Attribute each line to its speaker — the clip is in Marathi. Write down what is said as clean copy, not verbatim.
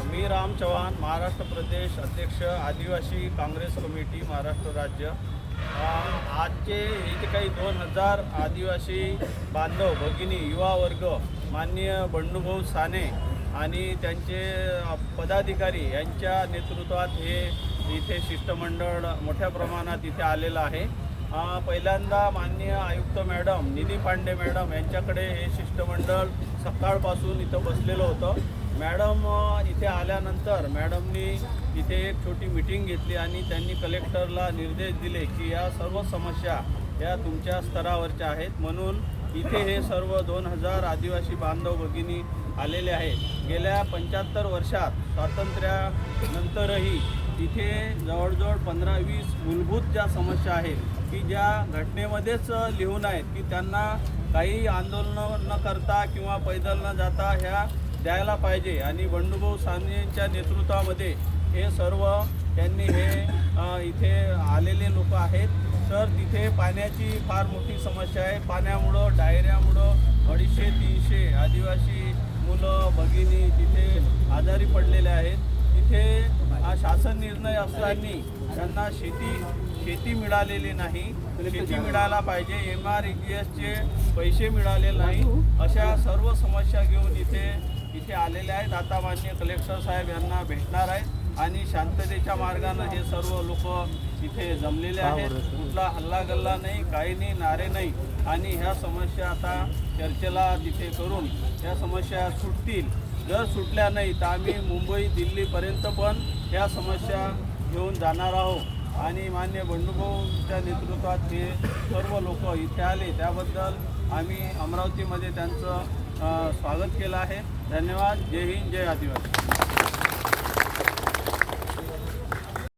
Speaker 1: मी राम चव्हाण, महाराष्ट्र प्रदेश अध्यक्ष, आदिवासी काँग्रेस कमिटी, महाराष्ट्र राज्य। आजचे इथे काही 2000 आदिवासी बांधव भगिनी युवा वर्ग माननीय बंडूभाऊ साने आणि त्यांचे पदाधिकारी यांच्या नेतृत्वात हे इथे शिष्टमंडळ मोठ्या प्रमाणात इथे आलेलं आहे। पहिल्यांदा माननीय आयुक्त मॅडम निधी पांडे मॅडम यांच्याकडे हे शिष्टमंडळ सकाळपासून इथं बसलेलं होतं। मॅडम इथे आल्यानंतर मॅडमनी इथे एक छोटी मीटिंग घेतली आणि त्यांनी कलेक्टरला निर्देश दिले की या सर्व समस्या या तुमच्या स्तरावरच्या आहेत, म्हणून इथे हे सर्व 2000 आदिवासी बांधव भगिनी आलेले आहेत। गेल्या 75 वर्षात स्वातंत्र्यानंतरही इथे जवळजवळ 15-20 मूलभूत ज्या समस्या आहेत की ज्या घटनेमध्येच लिहून आहेत की त्यांना काही आंदोलन न करता किंवा पैदल न जाता ह्या द्यायला पाहिजे, आणि बंडूभाऊ सानेंच्या नेतृत्वामध्ये हे सर्व त्यांनी हे इथे आलेले लोक आहेत। तर तिथे पाण्याची फार मोठी समस्या आहे। पाण्यामुळं डायरियामुळं 250-300 आदिवासी मुलं भगिनी तिथे आजारी पडलेले आहेत। तिथे हा शासन निर्णय असताना त्यांना शेती मिळालेली नाही, शेती मिळायला पाहिजे, MREGSचे पैसे मिळालेले नाही, अशा सर्व समस्या घेऊन इथे आलेले आहेत। आता माननीय कलेक्टर साहेब यांना भेटणार आहेत आणि शांततेच्या मार्गाने हे सर्व लोक इथे जमलेले आहेत। कुठला हल्लागल्ला नाही, काही नाही, नारे नाही, आणि ह्या समस्या आता चर्चेला तिथे करून ह्या समस्या सुटतील। जर सुटल्या नाही तर आम्ही मुंबई दिल्लीपर्यंत पण ह्या समस्या घेऊन जाणार आहोत। आणि माननीय बंडूभाऊच्या नेतृत्वात हे सर्व लोक इथे आले त्याबद्दल आम्ही अमरावतीमध्ये त्यांचं स्वागत केलं आहे। धन्यवाद। जय हिंद, जय आदिवासी।